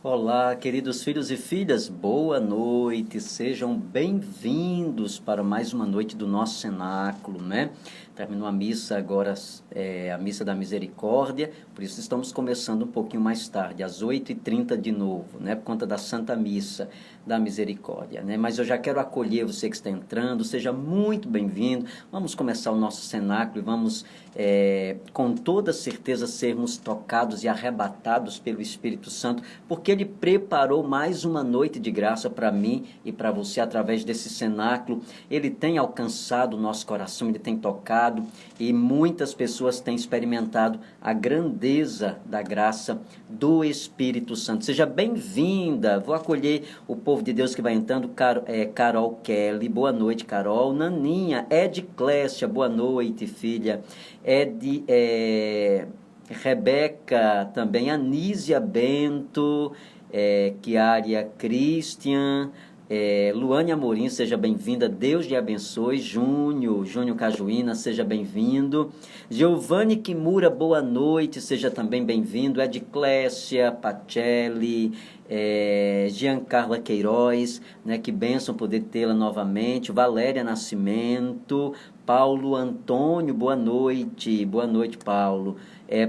Olá, queridos filhos e filhas, boa noite, sejam bem-vindos para mais uma noite do nosso cenáculo, né? Terminou a missa agora, a missa da misericórdia, por isso estamos começando um pouquinho mais tarde, às 8h30 de novo, né? Por conta da Santa Missa da Misericórdia, né? Mas eu já quero acolher você que está entrando, seja muito bem-vindo. Vamos começar o nosso cenáculo e vamos, com toda certeza, sermos tocados e arrebatados pelo Espírito Santo, porque Ele preparou mais uma noite de graça para mim e para você através desse cenáculo. Ele tem alcançado o nosso coração, Ele tem tocado e muitas pessoas têm experimentado a grandeza da graça do Espírito Santo. Seja bem-vinda, vou acolher o povo de Deus que vai entrando. Carol Kelly, boa noite, Carol. Naninha, Clécia, boa noite, filha. Rebeca, também, Anísia Bento, Chiaria Christian, Luane Amorim, seja bem-vinda, Deus lhe abençoe. Júnior Cajuína, seja bem-vindo. Giovanni Kimura, boa noite, seja também bem-vindo. Clécia Pacelli, Giancarla Queiroz, né, que bênção poder tê-la novamente. Valéria Nascimento, Paulo Antônio, boa noite, Paulo.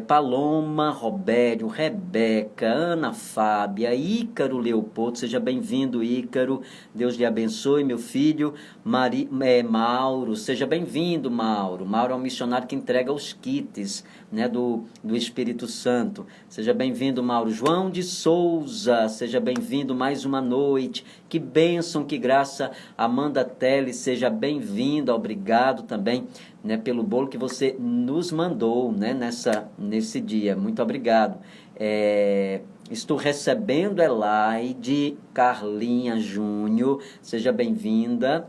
Paloma, Robério, Rebeca, Ana Fábia, Ícaro Leopoldo, seja bem-vindo, Ícaro, Deus lhe abençoe, meu filho. Mauro, seja bem-vindo, Mauro. Mauro é um missionário que entrega os kits, né, do Espírito Santo. Seja bem-vindo, Mauro. João de Souza, seja bem-vindo mais uma noite. Que bênção, que graça. Amanda Teles, seja bem-vinda, obrigado também, né, pelo bolo que você nos mandou, né, nesse dia. Muito obrigado. Estou recebendo Elaide, Carlinha Júnior, seja bem-vinda.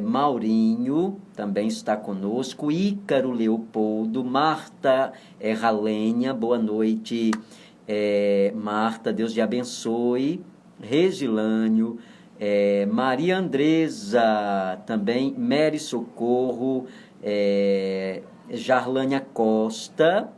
Maurinho também está conosco. Ícaro Leopoldo, Marta Ralenha, boa noite, Marta, Deus te abençoe. Regilânio, Maria Andresa, também Mary Socorro, Jarlânia Costa,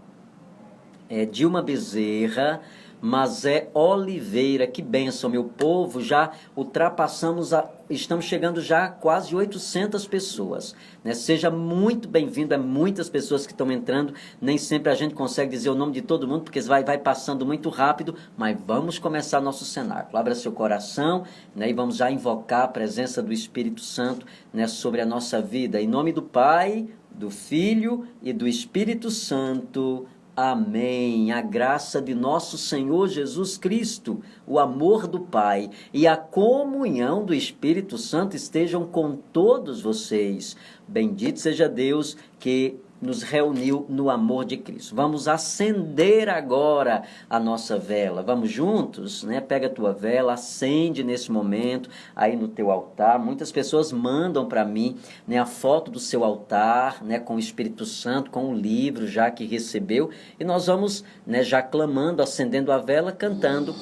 Dilma Bezerra, Mazé Oliveira, que bênção, meu povo, já ultrapassamos, estamos chegando já a quase 800 pessoas, né? Seja muito bem-vindo, muitas pessoas que estão entrando, nem sempre a gente consegue dizer o nome de todo mundo, porque vai passando muito rápido, mas vamos começar nosso cenáculo. Abra seu coração, né, e vamos já invocar a presença do Espírito Santo, né, sobre a nossa vida, em nome do Pai, do Filho e do Espírito Santo. Amém. A graça de nosso Senhor Jesus Cristo, o amor do Pai e a comunhão do Espírito Santo estejam com todos vocês. Bendito seja Deus que nos reuniu no amor de Cristo. Vamos acender agora a nossa vela. Vamos juntos, né? Pega a tua vela, acende nesse momento aí no teu altar. Muitas pessoas mandam para mim, né, a foto do seu altar, né, com o Espírito Santo, com o livro já que recebeu. E nós vamos, né, já clamando, acendendo a vela, cantando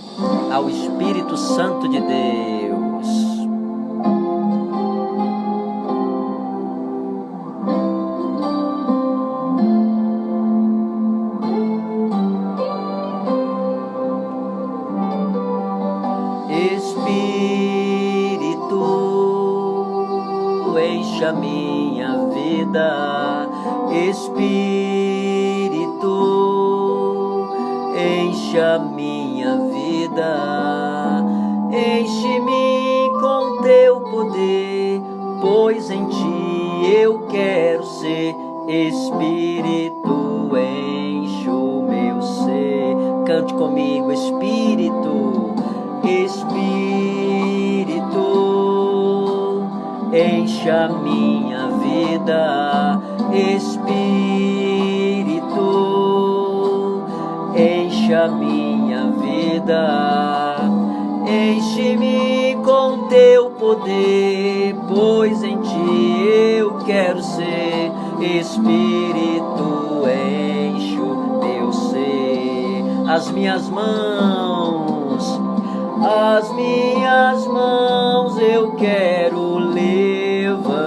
ao Espírito Santo de Deus. Encha minha vida, Espírito, encha minha vida, enche-me com teu poder, pois em ti eu quero ser. Espírito, enche o meu ser. Cante comigo, Espírito, encha minha vida, Espírito, encha minha vida, enche-me com teu poder, pois em ti eu quero ser. Espírito, enche o meu ser. As minhas mãos eu quero levantar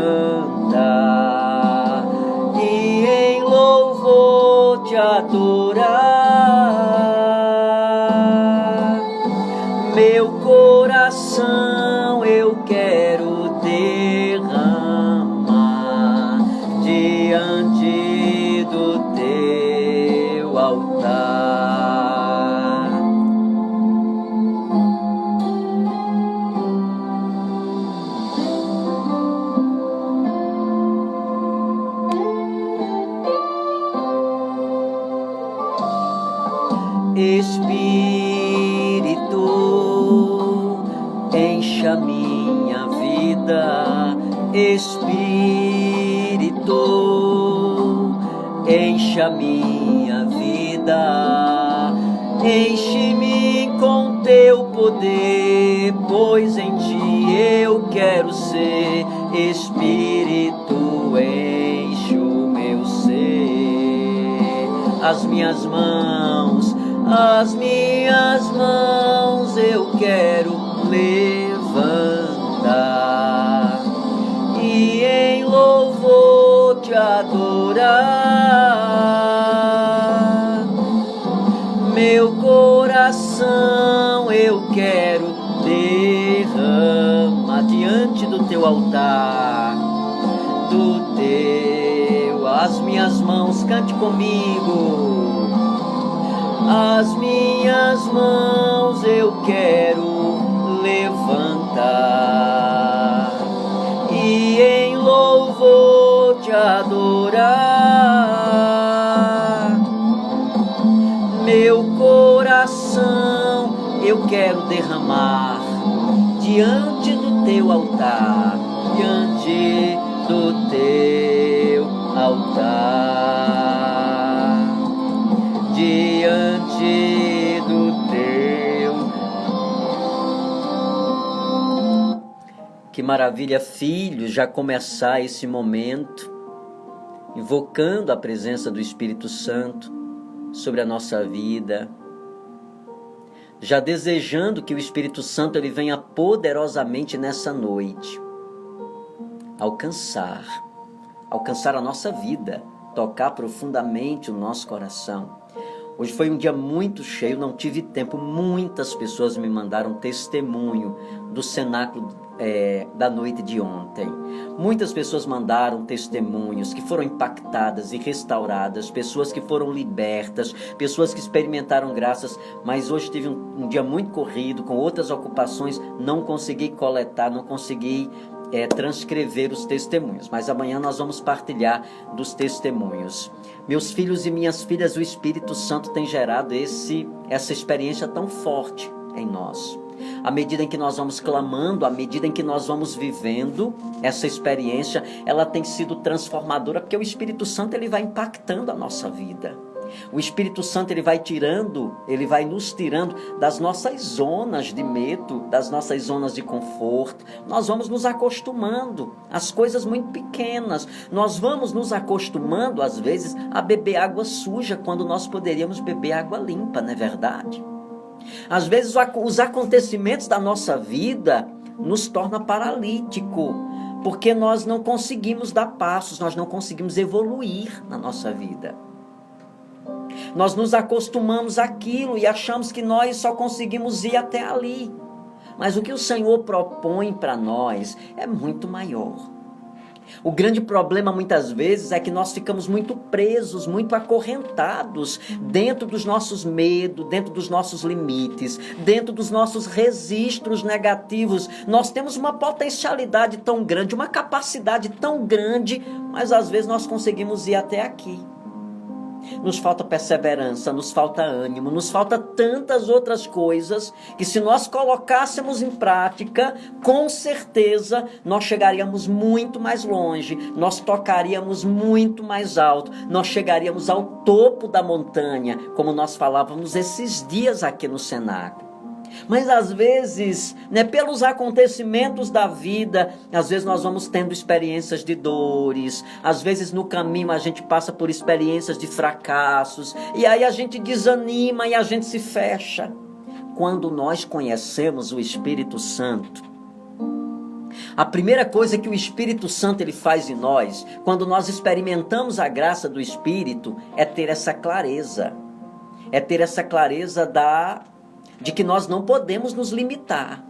e em louvor te adorar. Espírito, encha minha vida. Espírito, encha minha vida. Enche-me com teu poder, pois em ti eu quero ser. Espírito, enche o meu ser. As minhas mãos eu quero levantar e em louvor te adorar. Meu coração eu quero derramar diante do teu altar, as minhas mãos, cante comigo. As minhas mãos eu quero levantar e em louvor te adorar. Meu coração eu quero derramar diante do teu altar, diante do teu altar, diante do teu. Que maravilha, filhos, já começar esse momento invocando a presença do Espírito Santo sobre a nossa vida, já desejando que o Espírito Santo ele venha poderosamente nessa noite alcançar a nossa vida, tocar profundamente o nosso coração. Hoje foi um dia muito cheio, não tive tempo, muitas pessoas me mandaram testemunho do cenáculo da noite de ontem. Muitas pessoas mandaram testemunhos que foram impactadas e restauradas, pessoas que foram libertas, pessoas que experimentaram graças, mas hoje tive um dia muito corrido, com outras ocupações, não consegui coletar, não consegui transcrever os testemunhos, mas amanhã nós vamos partilhar dos testemunhos. Meus filhos e minhas filhas, o Espírito Santo tem gerado essa experiência tão forte em nós. À medida em que nós vamos clamando, à medida em que nós vamos vivendo essa experiência, ela tem sido transformadora, porque o Espírito Santo ele vai impactando a nossa vida. O Espírito Santo ele vai nos tirando das nossas zonas de medo, das nossas zonas de conforto. Nós vamos nos acostumando às coisas muito pequenas. Nós vamos nos acostumando, às vezes, a beber água suja, quando nós poderíamos beber água limpa, não é verdade? Às vezes, os acontecimentos da nossa vida nos tornam paralítico, porque nós não conseguimos dar passos, nós não conseguimos evoluir na nossa vida. Nós nos acostumamos àquilo e achamos que nós só conseguimos ir até ali. Mas o que o Senhor propõe para nós é muito maior. O grande problema muitas vezes é que nós ficamos muito presos, muito acorrentados dentro dos nossos medos, dentro dos nossos limites, dentro dos nossos registros negativos. Nós temos uma potencialidade tão grande, uma capacidade tão grande, mas às vezes nós conseguimos ir até aqui. Nos falta perseverança, nos falta ânimo, nos falta tantas outras coisas que, se nós colocássemos em prática, com certeza nós chegaríamos muito mais longe, nós tocaríamos muito mais alto, nós chegaríamos ao topo da montanha, como nós falávamos esses dias aqui no cenáculo. Mas às vezes, pelos acontecimentos da vida, às vezes nós vamos tendo experiências de dores, às vezes no caminho a gente passa por experiências de fracassos, e aí a gente desanima e a gente se fecha. Quando nós conhecemos o Espírito Santo, a primeira coisa que o Espírito Santo ele faz em nós, quando nós experimentamos a graça do Espírito, é ter essa clareza. É ter essa clareza de que nós não podemos nos limitar.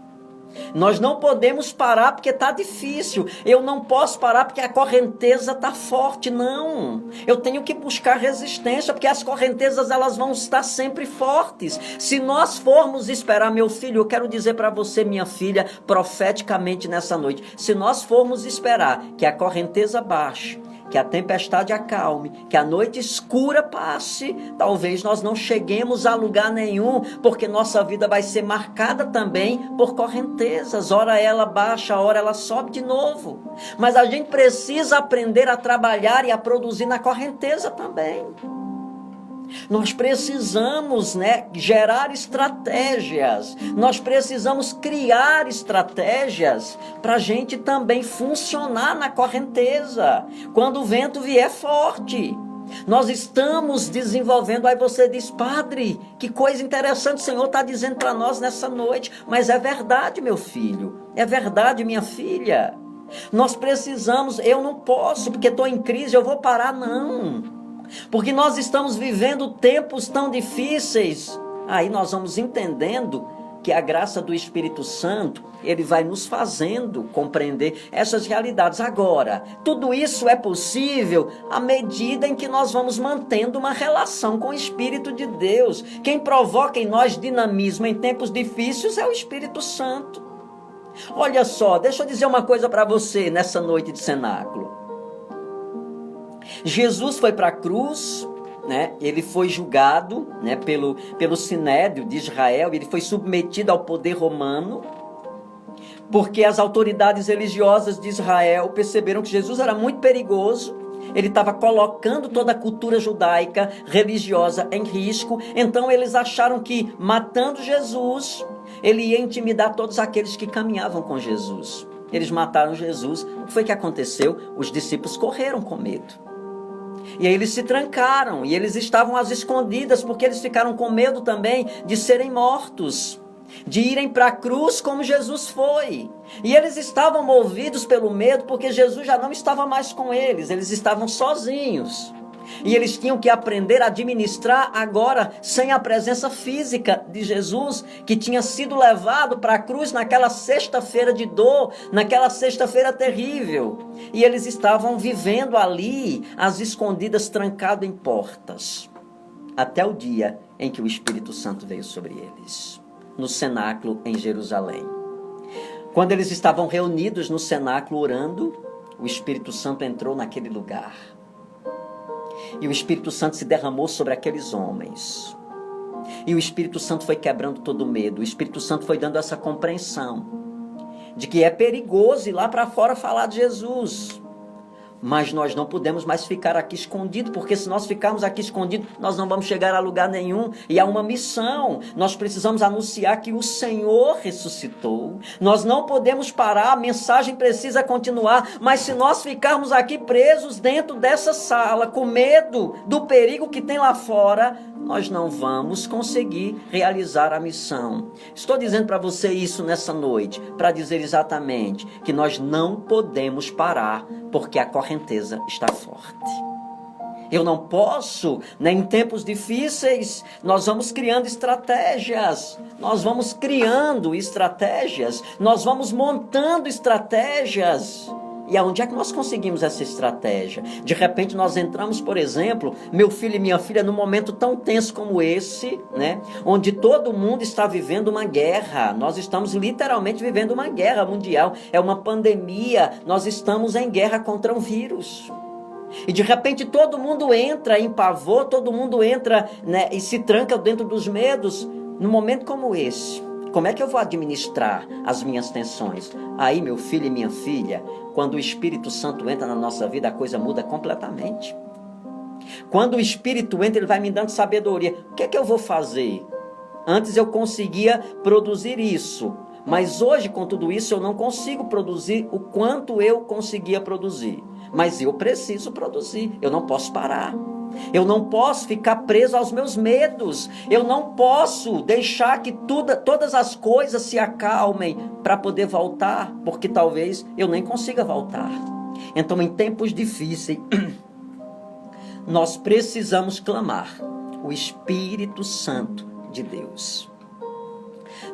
Nós não podemos parar porque está difícil. Eu não posso parar porque a correnteza está forte. Não. Eu tenho que buscar resistência, porque as correntezas elas vão estar sempre fortes. Se nós formos esperar, meu filho, eu quero dizer para você, minha filha, profeticamente nessa noite, se nós formos esperar que a correnteza baixe, que a tempestade acalme, que a noite escura passe, talvez nós não cheguemos a lugar nenhum, porque nossa vida vai ser marcada também por correntezas. Ora ela baixa, ora ela sobe de novo. Mas a gente precisa aprender a trabalhar e a produzir na correnteza também. Nós precisamos, gerar estratégias. Nós precisamos criar estratégias para a gente também funcionar na correnteza. Quando o vento vier forte, nós estamos desenvolvendo. Aí você diz: padre, que coisa interessante o Senhor está dizendo para nós nessa noite. Mas é verdade, meu filho. É verdade, minha filha. Nós precisamos. Eu não posso, porque estou em crise, eu vou parar. Não. Porque nós estamos vivendo tempos tão difíceis. Aí nós vamos entendendo que a graça do Espírito Santo, ele vai nos fazendo compreender essas realidades. Agora, tudo isso é possível à medida em que nós vamos mantendo uma relação com o Espírito de Deus. Quem provoca em nós dinamismo em tempos difíceis é o Espírito Santo. Olha só, deixa eu dizer uma coisa para você nessa noite de cenáculo. Jesus foi para a cruz, ele foi julgado, pelo Sinédrio de Israel, ele foi submetido ao poder romano, porque as autoridades religiosas de Israel perceberam que Jesus era muito perigoso, ele estava colocando toda a cultura judaica religiosa em risco. Então eles acharam que matando Jesus, ele ia intimidar todos aqueles que caminhavam com Jesus. Eles mataram Jesus. O que foi que aconteceu? Os discípulos correram com medo. E aí eles se trancaram, e eles estavam às escondidas, porque eles ficaram com medo também de serem mortos, de irem para a cruz como Jesus foi. E eles estavam movidos pelo medo, porque Jesus já não estava mais com eles estavam sozinhos. E eles tinham que aprender a administrar agora sem a presença física de Jesus, que tinha sido levado para a cruz naquela sexta-feira de dor, naquela sexta-feira terrível. E eles estavam vivendo ali, às escondidas, trancado em portas, até o dia em que o Espírito Santo veio sobre eles, no cenáculo em Jerusalém. Quando eles estavam reunidos no cenáculo orando, o Espírito Santo entrou naquele lugar. E o Espírito Santo se derramou sobre aqueles homens. E o Espírito Santo foi quebrando todo o medo. O Espírito Santo foi dando essa compreensão de que é perigoso ir lá para fora falar de Jesus. Mas nós não podemos mais ficar aqui escondidos, porque se nós ficarmos aqui escondidos, nós não vamos chegar a lugar nenhum. E há uma missão. Nós precisamos anunciar que o Senhor ressuscitou. Nós não podemos parar, a mensagem precisa continuar. Mas se nós ficarmos aqui presos dentro dessa sala, com medo do perigo que tem lá fora, nós não vamos conseguir realizar a missão. Estou dizendo para você isso nessa noite, para dizer exatamente que nós não podemos parar, porque a correnteza está forte. Eu não posso, em tempos difíceis, nós vamos criando estratégias, nós vamos montando estratégias. E aonde é que nós conseguimos essa estratégia? De repente nós entramos, por exemplo, meu filho e minha filha, num momento tão tenso como esse, onde todo mundo está vivendo uma guerra. Nós estamos literalmente vivendo uma guerra mundial. É uma pandemia, nós estamos em guerra contra um vírus. E de repente todo mundo entra em pavor, todo mundo entra, e se tranca dentro dos medos. Num momento como esse, como é que eu vou administrar as minhas tensões? Aí, meu filho e minha filha, quando o Espírito Santo entra na nossa vida, a coisa muda completamente. Quando o Espírito entra, ele vai me dando sabedoria. O que é que eu vou fazer? Antes eu conseguia produzir isso, mas hoje, com tudo isso, eu não consigo produzir o quanto eu conseguia produzir. Mas eu preciso produzir, eu não posso parar. Eu não posso ficar preso aos meus medos. Eu não posso deixar que todas as coisas se acalmem para poder voltar, porque talvez eu nem consiga voltar. Então, em tempos difíceis, nós precisamos clamar o Espírito Santo de Deus.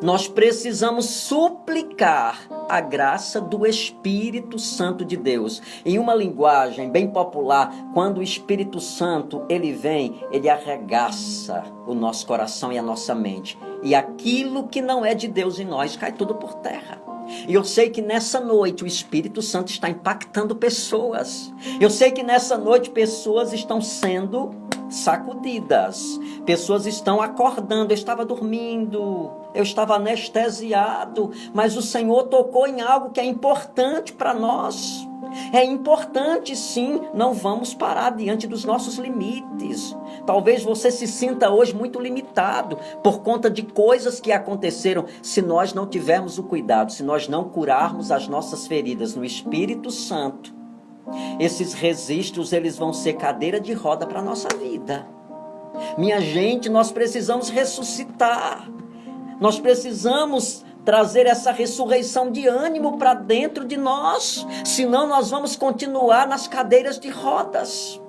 Nós precisamos suplicar a graça do Espírito Santo de Deus. Em uma linguagem bem popular, quando o Espírito Santo ele vem, ele arregaça o nosso coração e a nossa mente. E aquilo que não é de Deus em nós cai tudo por terra. E eu sei que nessa noite o Espírito Santo está impactando pessoas. Eu sei que nessa noite pessoas estão sendo sacudidas. Pessoas estão acordando. Eu estava dormindo, eu estava anestesiado, mas o Senhor tocou em algo que é importante para nós. É importante, sim, não vamos parar diante dos nossos limites. Talvez você se sinta hoje muito limitado por conta de coisas que aconteceram. Se nós não tivermos o cuidado, se nós não curarmos as nossas feridas no Espírito Santo, esses registros eles vão ser cadeira de roda para a nossa vida. Minha gente, nós precisamos ressuscitar. Nós precisamos trazer essa ressurreição de ânimo para dentro de nós, senão nós vamos continuar nas cadeiras de rodas,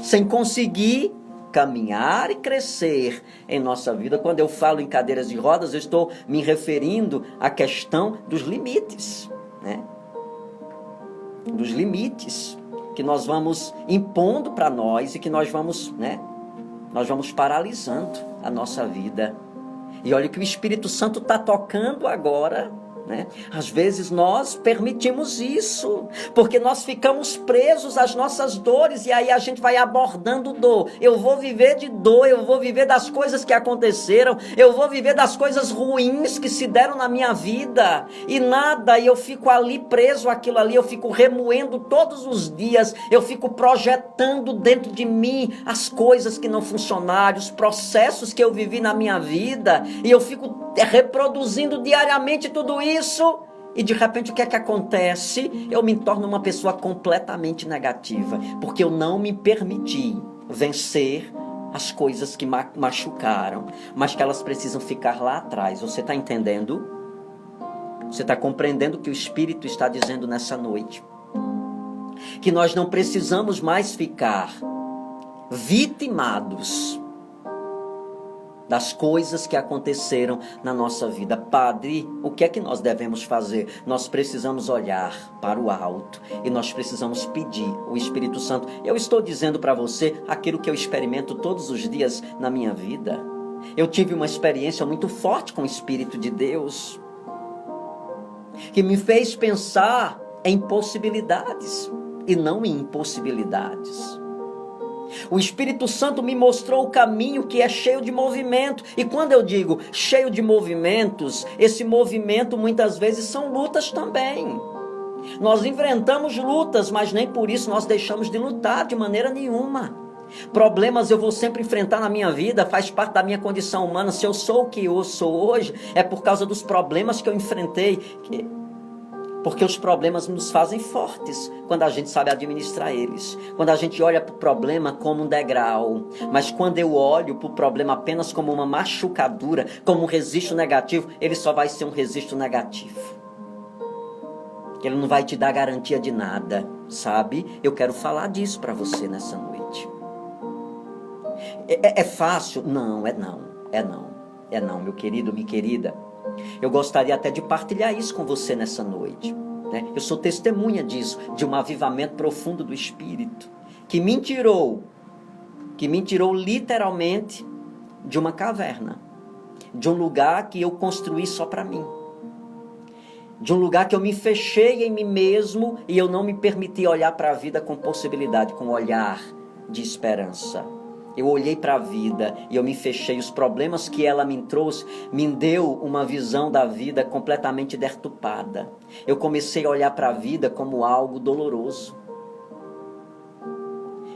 sem conseguir caminhar e crescer em nossa vida. Quando eu falo em cadeiras de rodas, eu estou me referindo à questão dos limites, né? Dos limites que nós vamos impondo para nós e que nós vamos, né? Nós vamos paralisando a nossa vida. E olha que o Espírito Santo está tocando agora, né? Às vezes nós permitimos isso, porque nós ficamos presos às nossas dores, e aí a gente vai abordando dor. Eu vou viver de dor, eu vou viver das coisas que aconteceram, eu vou viver das coisas ruins que se deram na minha vida, e eu fico ali preso àquilo ali, eu fico remoendo todos os dias, eu fico projetando dentro de mim as coisas que não funcionaram, os processos que eu vivi na minha vida, e eu fico reproduzindo diariamente tudo isso, e de repente o que é que acontece? Eu me torno uma pessoa completamente negativa, porque eu não me permiti vencer as coisas que machucaram, mas que elas precisam ficar lá atrás. Você está entendendo? Você está compreendendo o que o Espírito está dizendo nessa noite? Que nós não precisamos mais ficar vitimados das coisas que aconteceram na nossa vida. Padre, o que é que nós devemos fazer? Nós precisamos olhar para o alto e nós precisamos pedir o Espírito Santo. Eu estou dizendo para você aquilo que eu experimento todos os dias na minha vida. Eu tive uma experiência muito forte com o Espírito de Deus, que me fez pensar em possibilidades e não em impossibilidades. O Espírito Santo me mostrou o caminho que é cheio de movimento. E quando eu digo cheio de movimentos, esse movimento muitas vezes são lutas também. Nós enfrentamos lutas, mas nem por isso nós deixamos de lutar de maneira nenhuma. Problemas eu vou sempre enfrentar na minha vida, faz parte da minha condição humana. Se eu sou o que eu sou hoje, é por causa dos problemas que eu enfrentei. Porque os problemas nos fazem fortes quando a gente sabe administrar eles. Quando a gente olha para o problema como um degrau. Mas quando eu olho para o problema apenas como uma machucadura, como um registro negativo, ele só vai ser um registro negativo. Ele não vai te dar garantia de nada, sabe? Eu quero falar disso para você nessa noite. É fácil? Não, É não, meu querido, minha querida. Eu gostaria até de partilhar isso com você nessa noite, né? Eu sou testemunha disso, de um avivamento profundo do Espírito, que me tirou literalmente de uma caverna, de um lugar que eu construí só para mim, de um lugar que eu me fechei em mim mesmo e eu não me permiti olhar para a vida com possibilidade, com olhar de esperança. Eu olhei para a vida e eu me fechei. Os problemas que ela me trouxe me deu uma visão da vida completamente deturpada. Eu comecei a olhar para a vida como algo doloroso.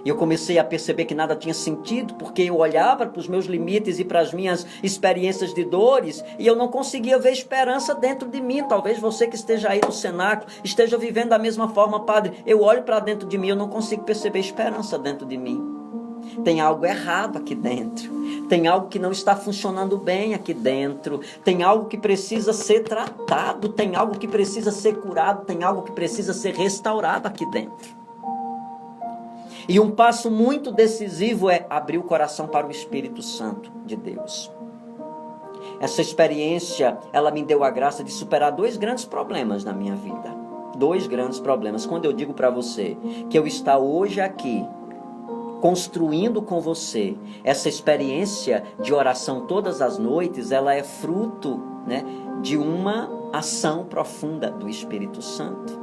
E eu comecei a perceber que nada tinha sentido, porque eu olhava para os meus limites e para as minhas experiências de dores e eu não conseguia ver esperança dentro de mim. Talvez você que esteja aí no cenáculo esteja vivendo da mesma forma. Padre, eu olho para dentro de mim e eu não consigo perceber esperança dentro de mim. Tem algo errado aqui dentro, tem algo que não está funcionando bem aqui dentro, tem algo que precisa ser tratado, tem algo que precisa ser curado, tem algo que precisa ser restaurado aqui dentro. E um passo muito decisivo é abrir o coração para o Espírito Santo de Deus. Essa experiência, ela me deu a graça de superar 2 grandes problemas na minha vida. 2 grandes problemas. Quando eu digo para você que eu estou hoje aqui, construindo com você essa experiência de oração todas as noites, ela é fruto né, de uma ação profunda do Espírito Santo.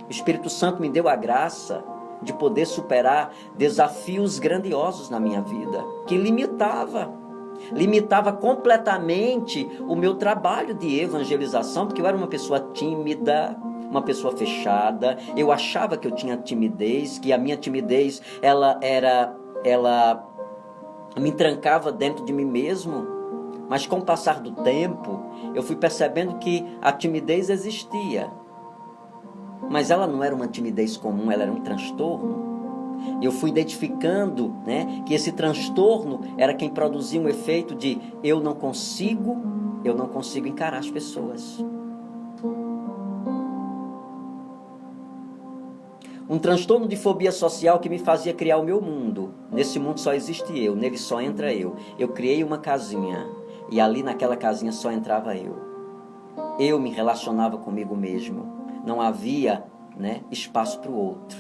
O Espírito Santo me deu a graça de poder superar desafios grandiosos na minha vida, que limitava completamente o meu trabalho de evangelização, porque eu era uma pessoa tímida, uma pessoa fechada. Eu achava que eu tinha timidez, que a minha timidez ela me trancava dentro de mim mesmo. Mas com o passar do tempo, eu fui percebendo que a timidez existia, mas ela não era uma timidez comum, ela era um transtorno. Eu fui identificando, né, que esse transtorno era quem produzia um efeito de eu não consigo encarar as pessoas. Um transtorno de fobia social que me fazia criar o meu mundo. Nesse mundo só existe eu, nele só entra eu. Eu criei uma casinha e ali naquela casinha só entrava eu. Eu me relacionava comigo mesmo. Não havia, né, espaço para o outro.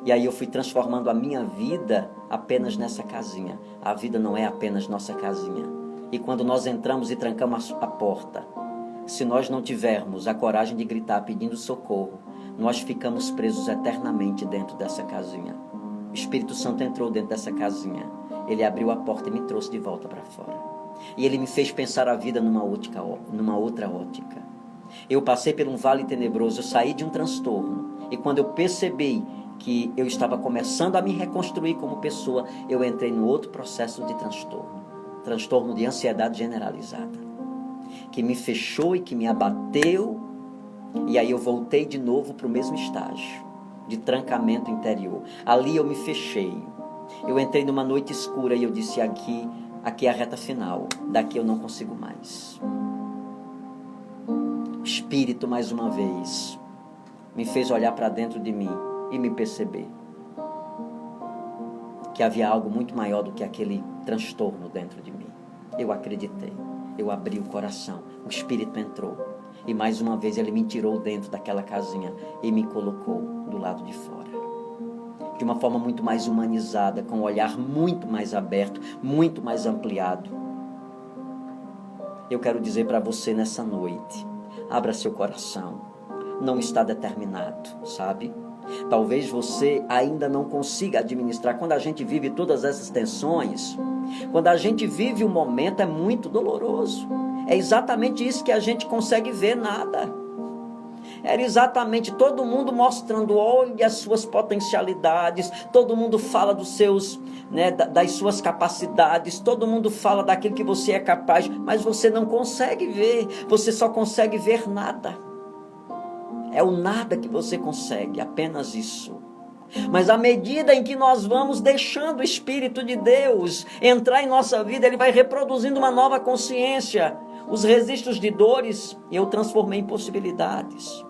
E aí eu fui transformando a minha vida apenas nessa casinha. A vida não é apenas nossa casinha. E quando nós entramos e trancamos a porta, se nós não tivermos a coragem de gritar pedindo socorro, nós ficamos presos eternamente dentro dessa casinha. O Espírito Santo entrou dentro dessa casinha. Ele abriu a porta e me trouxe de volta para fora. E ele me fez pensar a vida numa outra ótica. Eu passei por um vale tenebroso, eu saí de um transtorno. E quando eu percebi que eu estava começando a me reconstruir como pessoa, eu entrei no outro processo de transtorno de ansiedade generalizada, que me fechou e que me abateu. E aí eu voltei de novo para o mesmo estágio de trancamento interior. Ali eu me fechei. Eu entrei numa noite escura e eu disse: aqui é a reta final. Daqui eu não consigo mais. O Espírito, mais uma vez, me fez olhar para dentro de mim e me perceber que havia algo muito maior do que aquele transtorno dentro de mim. Eu acreditei. Eu abri o coração. O Espírito entrou. E mais uma vez ele me tirou dentro daquela casinha e me colocou do lado de fora. De uma forma muito mais humanizada, com um olhar muito mais aberto, muito mais ampliado. Eu quero dizer para você nessa noite, abra seu coração. Não está determinado, sabe? Talvez você ainda não consiga administrar. Quando a gente vive todas essas tensões, quando a gente vive o momento, é muito doloroso. É exatamente isso que a gente consegue ver nada. Era exatamente todo mundo mostrando, olha as suas potencialidades, todo mundo fala dos seus, né, das suas capacidades, todo mundo fala daquilo que você é capaz, mas você não consegue ver, você só consegue ver nada. É o nada que você consegue, apenas isso. Mas à medida em que nós vamos deixando o Espírito de Deus entrar em nossa vida, ele vai reproduzindo uma nova consciência. Os registros de dores eu transformei em possibilidades.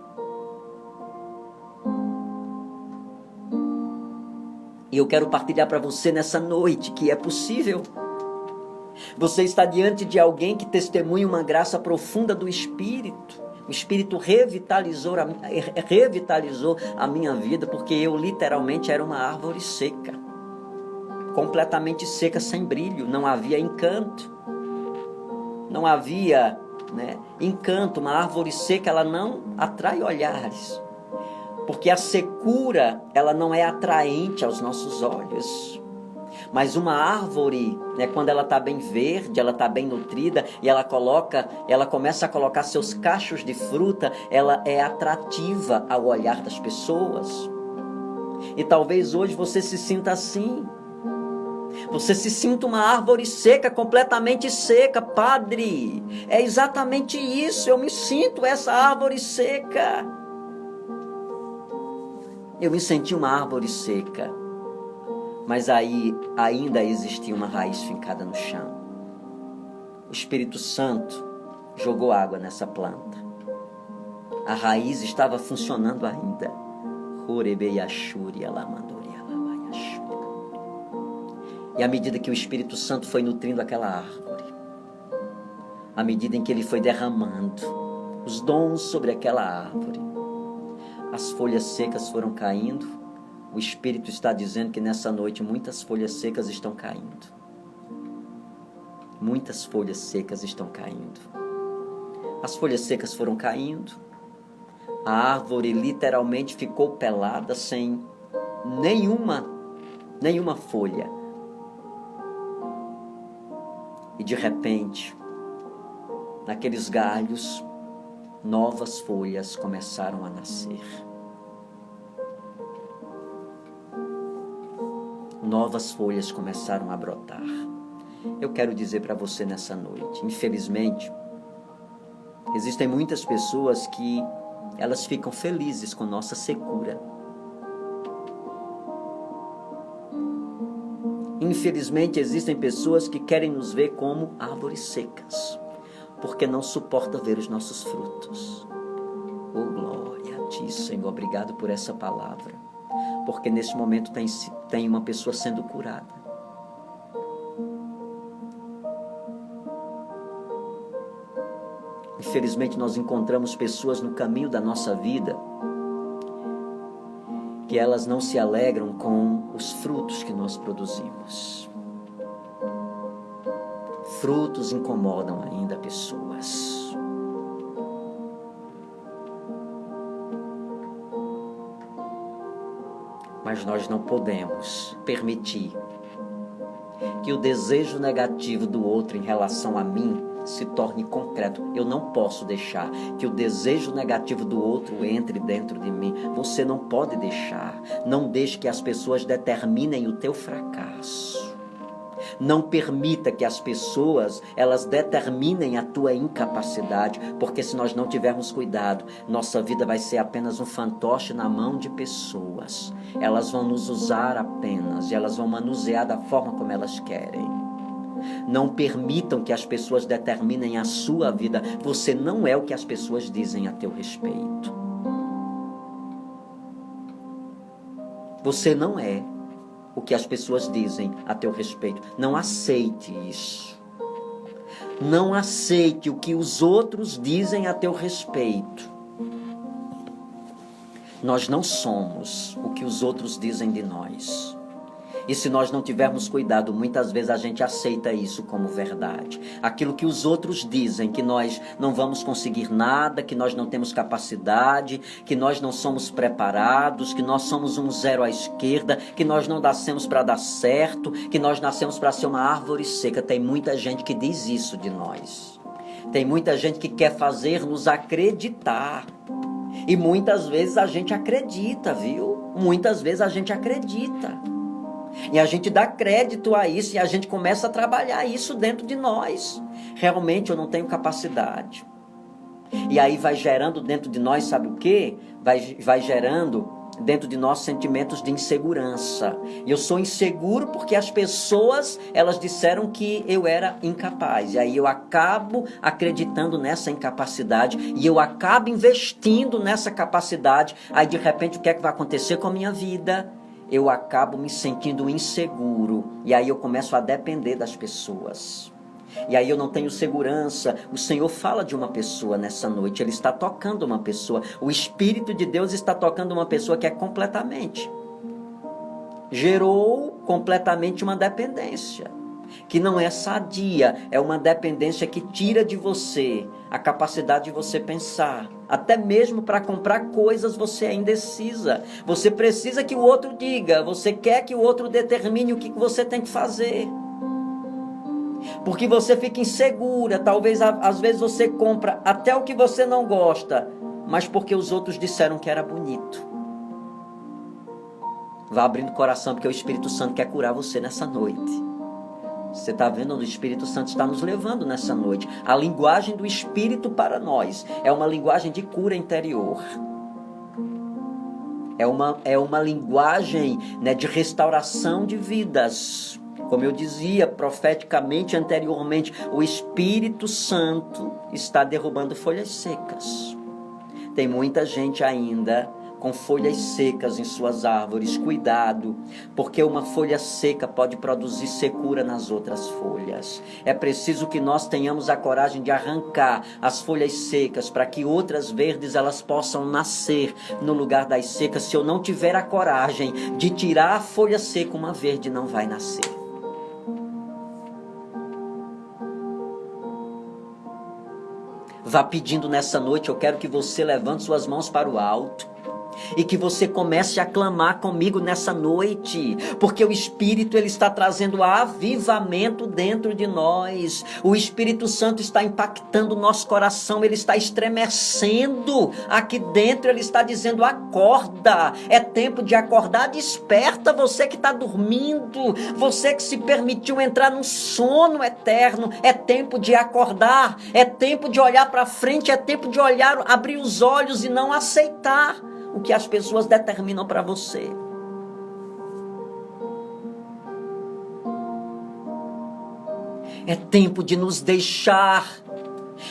E eu quero partilhar para você nessa noite que é possível. Você está diante de alguém que testemunha uma graça profunda do Espírito. O Espírito revitalizou a minha vida, porque eu literalmente era uma árvore seca. Completamente seca, sem brilho, não havia encanto. Não havia, né, encanto. Uma árvore seca, ela não atrai olhares. Porque a secura, ela não é atraente aos nossos olhos. Mas uma árvore, né, quando ela está bem verde, ela está bem nutrida, e ela começa a colocar seus cachos de fruta, ela é atrativa ao olhar das pessoas. E talvez hoje você se sinta assim. Você se sinta uma árvore seca, completamente seca. Padre, é exatamente isso, eu me sinto essa árvore seca. Eu me senti uma árvore seca, mas aí ainda existia uma raiz fincada no chão. O Espírito Santo jogou água nessa planta. A raiz estava funcionando ainda. E à medida que o Espírito Santo foi nutrindo aquela árvore, à medida em que ele foi derramando os dons sobre aquela árvore, as folhas secas foram caindo. O Espírito está dizendo que nessa noite muitas folhas secas estão caindo. muitas folhas secas estão caindo. As folhas secas foram caindo, a árvore literalmente ficou pelada, sem nenhuma folha. E de repente, naqueles galhos, novas folhas começaram a nascer. Novas folhas começaram a brotar. Eu quero dizer para você nessa noite, infelizmente, existem muitas pessoas que elas ficam felizes com nossa secura. Infelizmente, existem pessoas que querem nos ver como árvores secas, porque não suportam ver os nossos frutos. Oh, glória a ti, Senhor, obrigado por essa palavra, porque nesse momento tem uma pessoa sendo curada. Infelizmente, nós encontramos pessoas no caminho da nossa vida que elas não se alegram com os frutos que nós produzimos. Frutos incomodam ainda pessoas. Mas nós não podemos permitir que o desejo negativo do outro em relação a mim se torne concreto. Eu não posso deixar que o desejo negativo do outro entre dentro de mim. Você não pode deixar. Não deixe que as pessoas determinem o teu fracasso. Não permita que as pessoas, elas determinem a tua incapacidade, porque se nós não tivermos cuidado, nossa vida vai ser apenas um fantoche na mão de pessoas. Elas vão nos usar apenas, e elas vão manusear da forma como elas querem. Não permitam que as pessoas determinem a sua vida. Você não é o que as pessoas dizem a teu respeito. Você não é o que as pessoas dizem a teu respeito. Não aceite isso. Não aceite o que os outros dizem a teu respeito. Nós não somos o que os outros dizem de nós. E se nós não tivermos cuidado, muitas vezes a gente aceita isso como verdade. Aquilo que os outros dizem, que nós não vamos conseguir nada, que nós não temos capacidade, que nós não somos preparados, que nós somos um zero à esquerda, que nós não nascemos para dar certo, que nós nascemos para ser uma árvore seca. Tem muita gente que diz isso de nós. Tem muita gente que quer fazer-nos acreditar. E muitas vezes a gente acredita, viu? Muitas vezes a gente acredita. E a gente dá crédito a isso e a gente começa a trabalhar isso dentro de nós. Realmente eu não tenho capacidade. E aí vai gerando dentro de nós, sabe o quê? Vai gerando dentro de nós sentimentos de insegurança. E eu sou inseguro porque as pessoas, elas disseram que eu era incapaz. E aí eu acabo acreditando nessa incapacidade e eu acabo investindo nessa capacidade. Aí de repente o que é que vai acontecer com a minha vida? Eu acabo me sentindo inseguro. E aí eu começo a depender das pessoas. E aí eu não tenho segurança. O Senhor fala de uma pessoa nessa noite. Ele está tocando uma pessoa. O Espírito de Deus está tocando uma pessoa que é completamente. Gerou completamente uma dependência. Que não é sadia. É uma dependência que tira de você a capacidade de você pensar. Até mesmo para comprar coisas você é indecisa. Você precisa que o outro diga. Você quer que o outro determine o que você tem que fazer. Porque você fica insegura. Talvez às vezes você compra até o que você não gosta, mas porque os outros disseram que era bonito. Vá abrindo o coração, porque o Espírito Santo quer curar você nessa noite. Você está vendo onde o Espírito Santo está nos levando nessa noite. A linguagem do Espírito para nós é uma linguagem de cura interior. É uma linguagem, né, de restauração de vidas. Como eu dizia profeticamente anteriormente, o Espírito Santo está derrubando folhas secas. Tem muita gente ainda com folhas secas em suas árvores. Cuidado, porque uma folha seca pode produzir secura nas outras folhas. É preciso que nós tenhamos a coragem de arrancar as folhas secas para que outras verdes elas possam nascer no lugar das secas. Se eu não tiver a coragem de tirar a folha seca, uma verde não vai nascer. Vá pedindo nessa noite. Eu quero que você levante suas mãos para o alto e que você comece a clamar comigo nessa noite, porque o Espírito ele está trazendo avivamento dentro de nós. O Espírito Santo está impactando o nosso coração, ele está estremecendo aqui dentro, ele está dizendo: acorda, é tempo de acordar. Desperta você que está dormindo, você que se permitiu entrar num sono eterno. É tempo de acordar, é tempo de olhar para frente, é tempo de olhar, abrir os olhos e não aceitar o que as pessoas determinam para você. É tempo de nos deixar.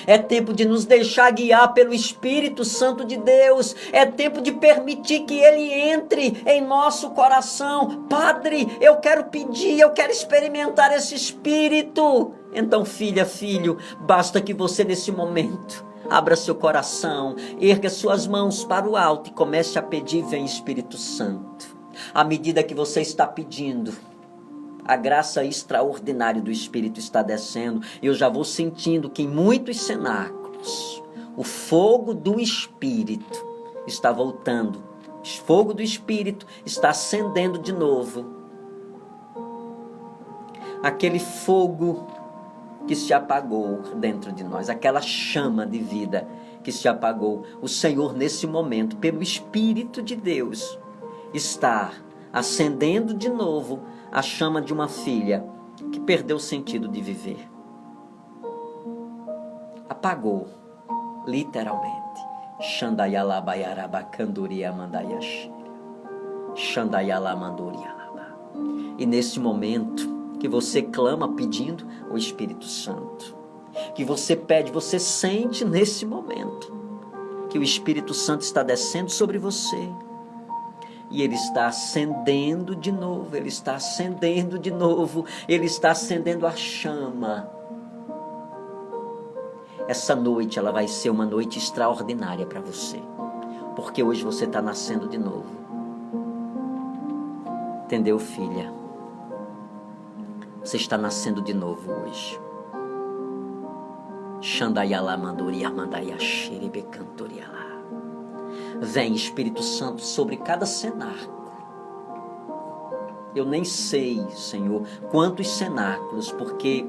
É tempo de nos deixar guiar pelo Espírito Santo de Deus. É tempo de permitir que Ele entre em nosso coração. Padre, eu quero pedir, eu quero experimentar esse Espírito. Então, filha, filho, basta que você nesse momento abra seu coração, erga suas mãos para o alto e comece a pedir: vem Espírito Santo. À medida que você está pedindo, a graça extraordinária do Espírito está descendo. Eu já vou sentindo que em muitos cenáculos o fogo do Espírito está voltando. O fogo do Espírito está acendendo de novo. Aquele fogo que se apagou dentro de nós, aquela chama de vida que se apagou. O Senhor, nesse momento, pelo Espírito de Deus, está acendendo de novo a chama de uma filha que perdeu o sentido de viver. Apagou, literalmente. E nesse momento que você clama pedindo o Espírito Santo, que você pede, você sente nesse momento que o Espírito Santo está descendo sobre você e ele está acendendo de novo, ele está acendendo de novo, ele está acendendo a chama. Essa noite ela vai ser uma noite extraordinária para você, porque hoje você está nascendo de novo. Entendeu, filha? Você está nascendo de novo hoje. Vem Espírito Santo sobre cada cenáculo. Eu nem sei, Senhor, quantos cenáculos, porque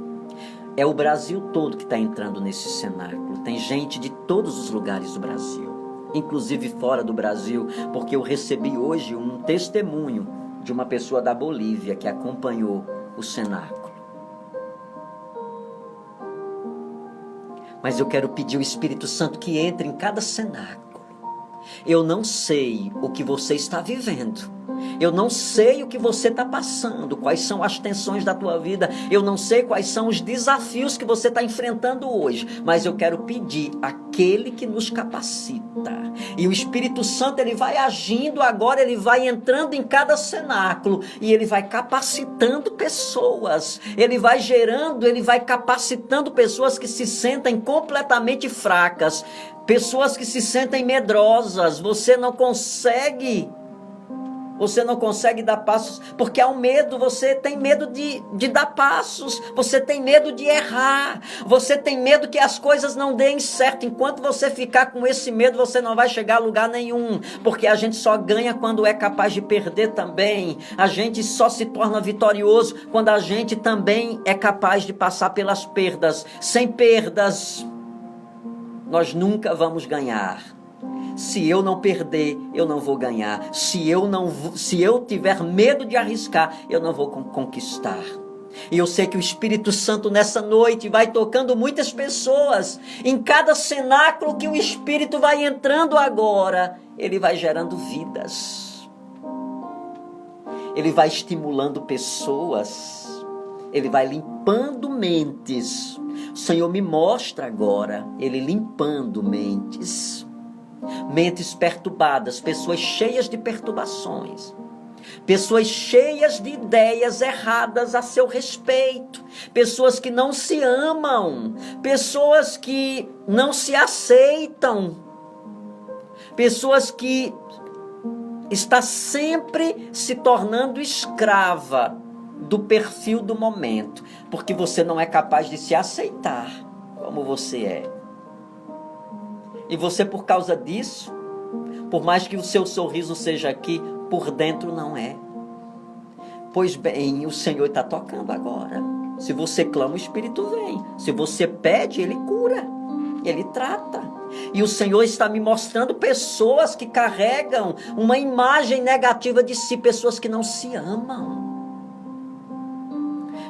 é o Brasil todo que está entrando nesse cenáculo. Tem gente de todos os lugares do Brasil, inclusive fora do Brasil, porque eu recebi hoje um testemunho de uma pessoa da Bolívia que acompanhou o cenáculo. Mas eu quero pedir ao Espírito Santo que entre em cada cenáculo. Eu não sei o que você está vivendo. Eu não sei o que você está passando, quais são as tensões da tua vida. Eu não sei quais são os desafios que você está enfrentando hoje. Mas eu quero pedir aquele que nos capacita. E o Espírito Santo, ele vai agindo agora, ele vai entrando em cada cenáculo. E ele vai capacitando pessoas. Ele vai gerando, ele vai capacitando pessoas que se sentem completamente fracas. Pessoas que se sentem medrosas. Você não consegue dar passos, porque há um medo, você tem medo de dar passos, você tem medo de errar, você tem medo que as coisas não deem certo. Enquanto você ficar com esse medo, você não vai chegar a lugar nenhum, porque a gente só ganha quando é capaz de perder também. A gente só se torna vitorioso quando a gente também é capaz de passar pelas perdas. Sem perdas, nós nunca vamos ganhar. Se eu não perder, eu não vou ganhar. Se eu tiver medo de arriscar, eu não vou conquistar. E eu sei que o Espírito Santo nessa noite vai tocando muitas pessoas. Em cada cenáculo que o Espírito vai entrando agora, ele vai gerando vidas. Ele vai estimulando pessoas. Ele vai limpando mentes. O Senhor me mostra agora ele limpando mentes. Mentes perturbadas, pessoas cheias de perturbações, pessoas cheias de ideias erradas a seu respeito, pessoas que não se amam, pessoas que não se aceitam, pessoas que está sempre se tornando escrava do perfil do momento, porque você não é capaz de se aceitar como você é. E você, por causa disso, por mais que o seu sorriso seja aqui, por dentro não é. Pois bem, o Senhor está tocando agora. Se você clama, o Espírito vem. Se você pede, Ele cura. Ele trata. E o Senhor está me mostrando pessoas que carregam uma imagem negativa de si, pessoas que não se amam.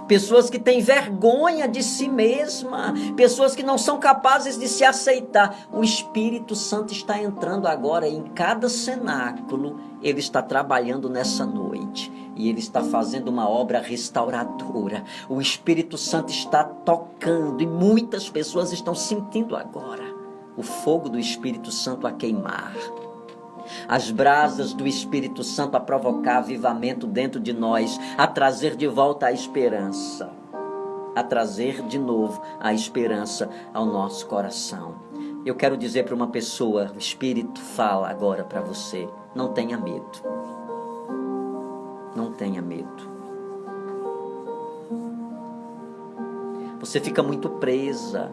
Pessoas que têm vergonha de si mesma, pessoas que não são capazes de se aceitar. O Espírito Santo está entrando agora em cada cenáculo, Ele está trabalhando nessa noite e Ele está fazendo uma obra restauradora. O Espírito Santo está tocando e muitas pessoas estão sentindo agora o fogo do Espírito Santo a queimar. As brasas do Espírito Santo a provocar avivamento dentro de nós, a trazer de volta a esperança, a trazer de novo a esperança ao nosso coração. Eu quero dizer para uma pessoa, o Espírito fala agora para você, não tenha medo. Não tenha medo. Você fica muito presa.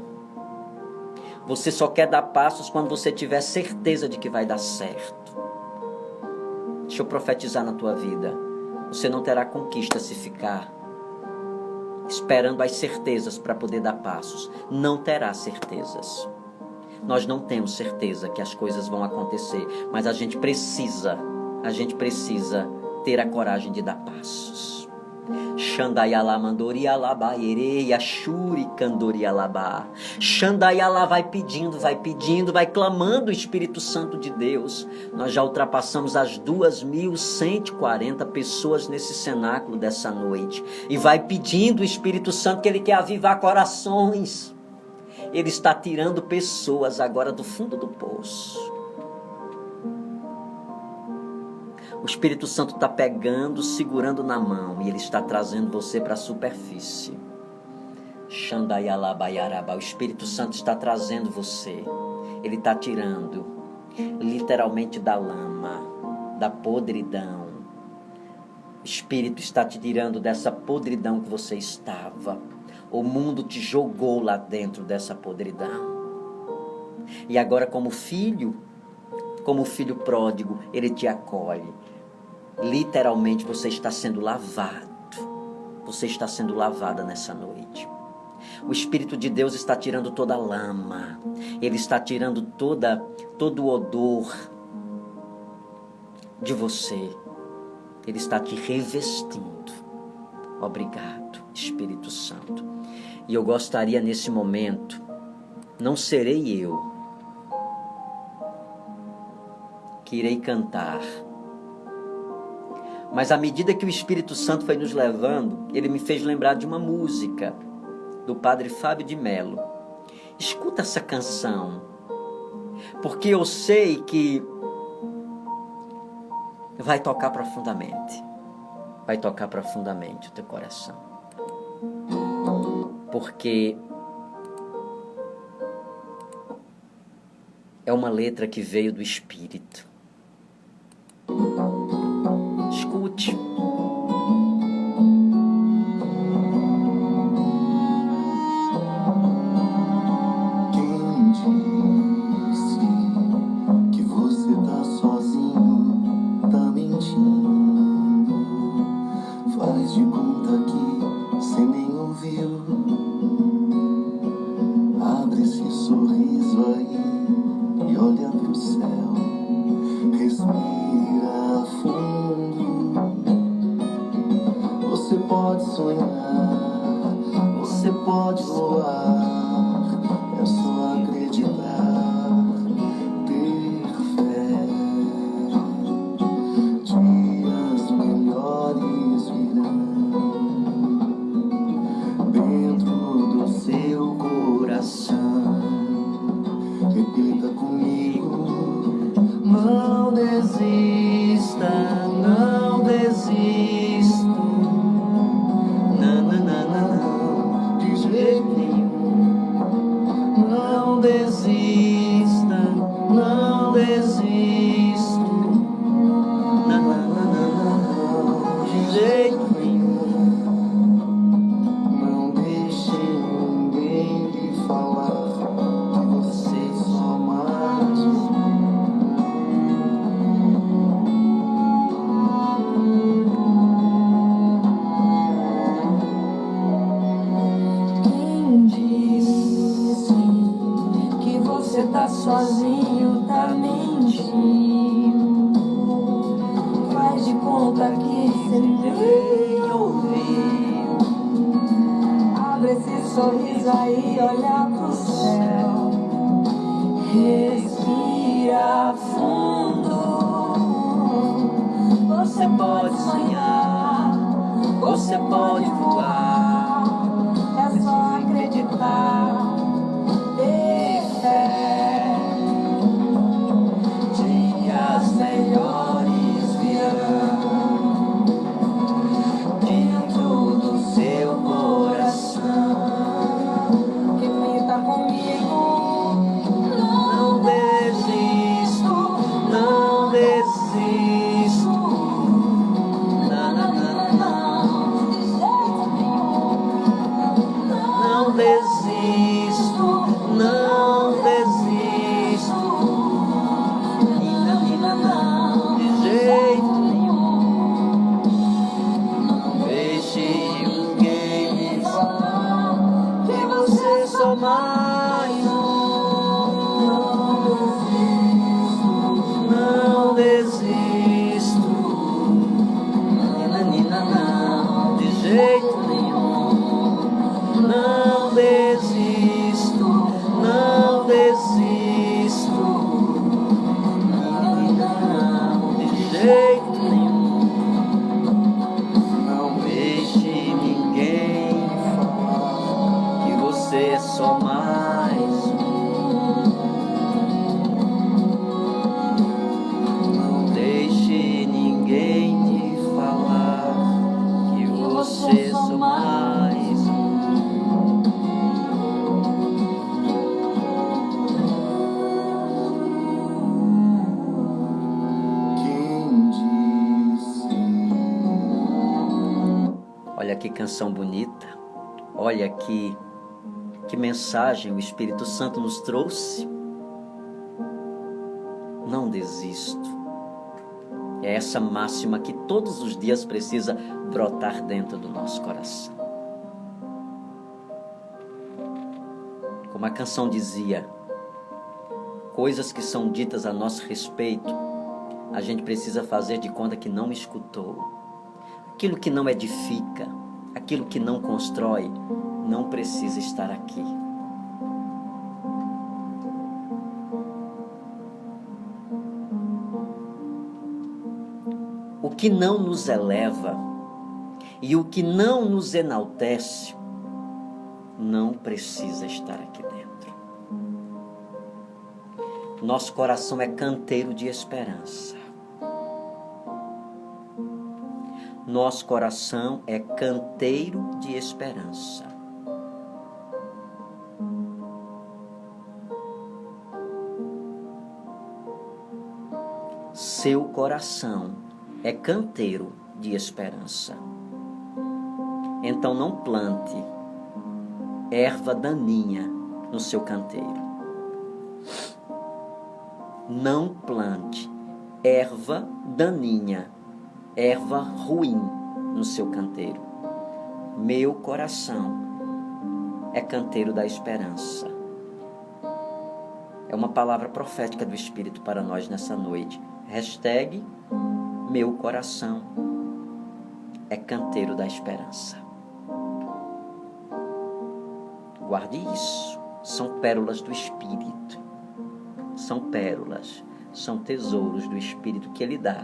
Você só quer dar passos quando você tiver certeza de que vai dar certo. Deixa eu profetizar na tua vida. Você não terá conquista se ficar esperando as certezas para poder dar passos. Não terá certezas. Nós não temos certeza que as coisas vão acontecer, mas a gente precisa ter a coragem de dar passos. Xandaialá mandorialabá ereia shuri candorialabá. Xandaialá vai pedindo, vai clamando o Espírito Santo de Deus. Nós já ultrapassamos as 2.140 pessoas nesse cenáculo dessa noite. E vai pedindo o Espírito Santo que Ele quer avivar corações. Ele está tirando pessoas agora do fundo do poço. O Espírito Santo está pegando, segurando na mão e Ele está trazendo você para a superfície. Xandaialabaiarabá. O Espírito Santo está trazendo você. Ele está tirando, literalmente, da lama, da podridão. O Espírito está te tirando dessa podridão que você estava. O mundo te jogou lá dentro dessa podridão. E agora, como filho pródigo, Ele te acolhe. Literalmente você está sendo lavado. Você está sendo lavada nessa noite. O Espírito de Deus está tirando toda a lama. Ele está tirando todo o odor de você. Ele está te revestindo. Obrigado, Espírito Santo. E eu gostaria nesse momento, não serei eu que irei cantar, mas à medida que o Espírito Santo foi nos levando, ele me fez lembrar de uma música do Padre Fábio de Mello. Escuta essa canção, porque eu sei que vai tocar profundamente o teu coração, porque é uma letra que veio do Espírito. Escute. Quem disse que você tá sozinho, tá mentindo. Faz de conta que você nem ouviu. Abre esse sorriso aí e olha pro céu. Respira fundo. Você pode sonhar, você pode voar. É só acreditar, ter fé. Dias melhores virão dentro do seu coração. Repita comigo. Não desista, não desista. Não, de jeito nenhum. Não desista, não desista. Não, de jeito nenhum. Não deixe ninguém lhe falar que você só mais sem ouvir. Abre esse sorriso aí, olha pro céu. Respira fundo. Você pode sonhar, você pode voar. É só acreditar, ter fé. Dias melhores virão dentro do seu coração. Repita comigo: não desisto, não desisto. Não, não, não, não, de jeito nenhum. Não desisto, não desisto. Não, de jeito nenhum. Não deixe ninguém me falar que você é só mais um. Não desisto. Não, de jeito nenhum. Não desisto, não desisto. Não, de jeito nenhum. Não deixe ninguém falar que você é só mais um. Não deixe ninguém te falar que você é só mais um. Quem disse? Olha que canção bonita. Olha que mensagem o Espírito Santo nos trouxe. Não desisto. É essa máxima que todos os dias precisa brotar dentro do nosso coração. Como a canção dizia, coisas que são ditas a nosso respeito, a gente precisa fazer de conta que não escutou. Aquilo que não edifica, aquilo que não constrói, não precisa estar aqui. O que não nos eleva e o que não nos enaltece, não precisa estar aqui dentro. Nosso coração é canteiro de esperança. Nosso coração é canteiro de esperança. Seu coração é canteiro de esperança. Então não plante erva daninha no seu canteiro. Não plante erva daninha, erva ruim no seu canteiro. Meu coração é canteiro da esperança. É uma palavra profética do Espírito para nós nessa noite. Hashtag meu coração é canteiro da esperança. Guarde isso. São pérolas do Espírito. São pérolas, são tesouros do Espírito que Ele dá.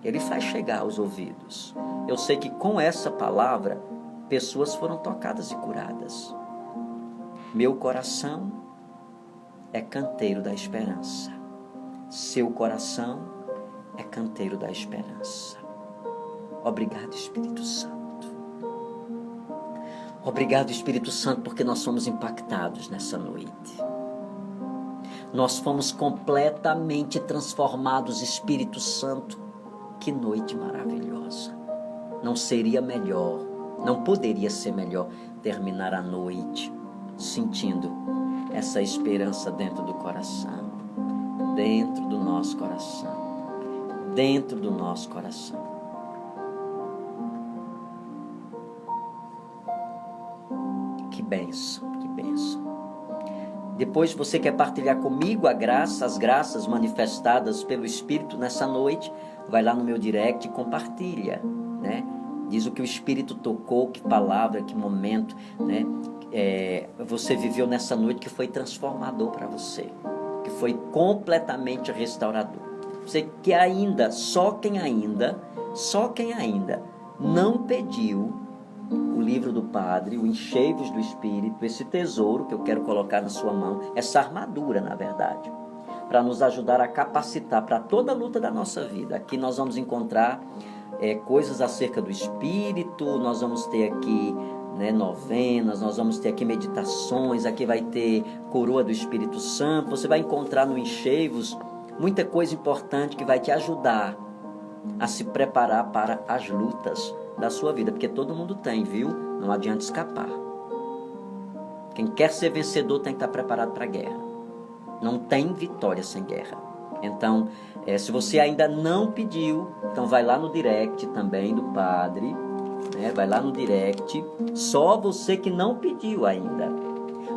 Ele faz chegar aos ouvidos. Eu sei que com essa palavra, pessoas foram tocadas e curadas. Meu coração é canteiro da esperança. Seu coração é canteiro da esperança. Obrigado, Espírito Santo. Obrigado, Espírito Santo, porque nós somos impactados nessa noite. Nós fomos completamente transformados, Espírito Santo. Que noite maravilhosa. Não seria melhor, não poderia ser melhor terminar a noite sentindo essa esperança dentro do coração, dentro do nosso coração, dentro do nosso coração. Que bênção, que bênção. Depois você quer partilhar comigo a graça, as graças manifestadas pelo Espírito nessa noite, vai lá no meu direct e compartilha, né? Diz o que o Espírito tocou, que palavra, que momento, né? Você viveu nessa noite que foi transformador para você, que foi completamente restaurador. Você que ainda, só quem ainda não pediu o livro do Padre, o Enchei-vos do Espírito, esse tesouro que eu quero colocar na sua mão, essa armadura, na verdade, para nos ajudar a capacitar para toda a luta da nossa vida. Aqui nós vamos encontrar coisas acerca do Espírito, nós vamos ter aqui, né, novenas, nós vamos ter aqui meditações, aqui vai ter coroa do Espírito Santo, você vai encontrar no Enchei-vos muita coisa importante que vai te ajudar a se preparar para as lutas da sua vida, porque todo mundo tem, viu? Não adianta escapar. Quem quer ser vencedor tem que estar preparado para a guerra. Não tem vitória sem guerra. Então, se você ainda não pediu, então vai lá no direct também do Padre, né? Vai lá no direct, só você que não pediu ainda.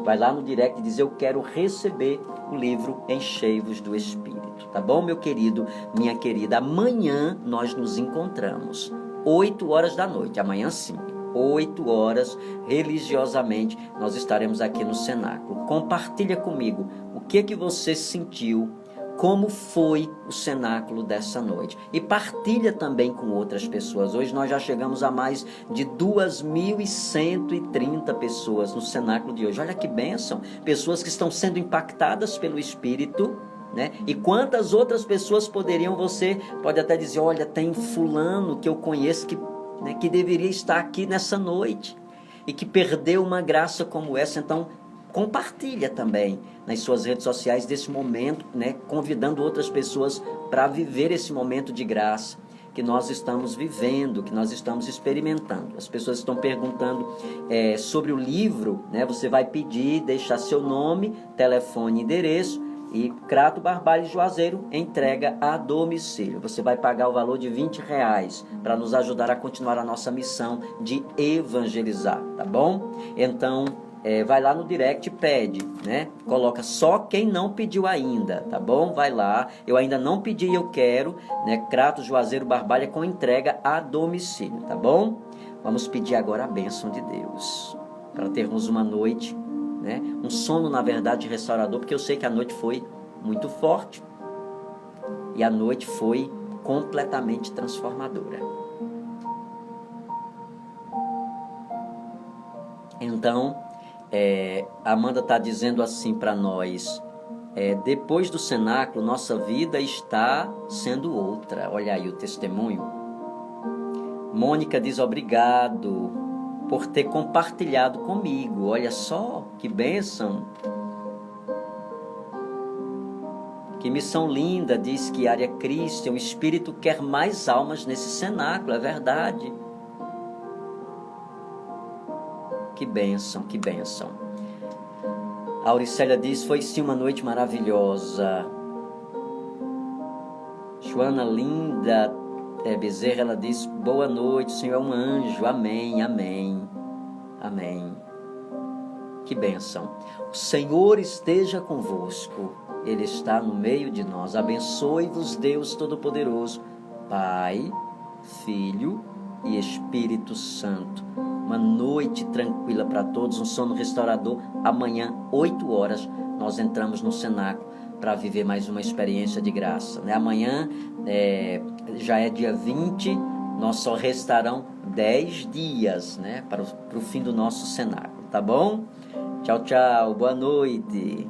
Vai lá no direct e diz: eu quero receber o livro Enchei-vos do Espírito. Tá bom, meu querido, minha querida? Amanhã nós nos encontramos, 8 horas da noite, amanhã sim, 8 horas, religiosamente, nós estaremos aqui no cenáculo. Compartilha comigo o que você sentiu, como foi o cenáculo dessa noite. E partilha também com outras pessoas. Hoje nós já chegamos a mais de 2.130 pessoas no cenáculo de hoje. Olha que bênção! Pessoas que estão sendo impactadas pelo Espírito, né? E quantas outras pessoas você pode até dizer: olha, tem fulano que eu conheço que deveria estar aqui nessa noite e que perdeu uma graça como essa. Então, compartilha também nas suas redes sociais desse momento, né? Convidando outras pessoas para viver esse momento de graça que nós estamos vivendo, que nós estamos experimentando. As pessoas estão perguntando sobre o livro, né? Você vai pedir, deixar seu nome, telefone, endereço, e Crato Barbalho Juazeiro entrega a domicílio. Você vai pagar o valor de R$20 para nos ajudar a continuar a nossa missão de evangelizar, tá bom? Então, vai lá no direct e pede, né? Coloca só quem não pediu ainda, tá bom? Vai lá, eu ainda não pedi, eu quero, né? Crato Juazeiro Barbalha com entrega a domicílio, tá bom? Vamos pedir agora a bênção de Deus, para termos uma noite, né? Um sono, na verdade, restaurador, porque eu sei que a noite foi muito forte e a noite foi completamente transformadora. Então, a Amanda está dizendo assim para nós: depois do cenáculo, nossa vida está sendo outra. Olha aí o testemunho. Mônica diz: obrigado por ter compartilhado comigo. Olha só, que bênção. Que missão linda, diz que Área Christian, o Espírito quer mais almas nesse cenáculo, é verdade. Que bênção, que bênção. A Auricélia diz: foi sim uma noite maravilhosa. Joana linda Bezerra, ela diz: boa noite, o Senhor é um anjo, amém, amém, amém. Que bênção. O Senhor esteja convosco, Ele está no meio de nós. Abençoe-vos Deus Todo-Poderoso, Pai, Filho e Espírito Santo. Uma noite tranquila para todos, um sono restaurador. Amanhã, 8 horas, nós entramos no cenáculo para viver mais uma experiência de graça, né? Amanhã já é dia 20, nós só restarão 10 dias, né, para o fim do nosso cenáculo, tá bom? Tchau, tchau, boa noite.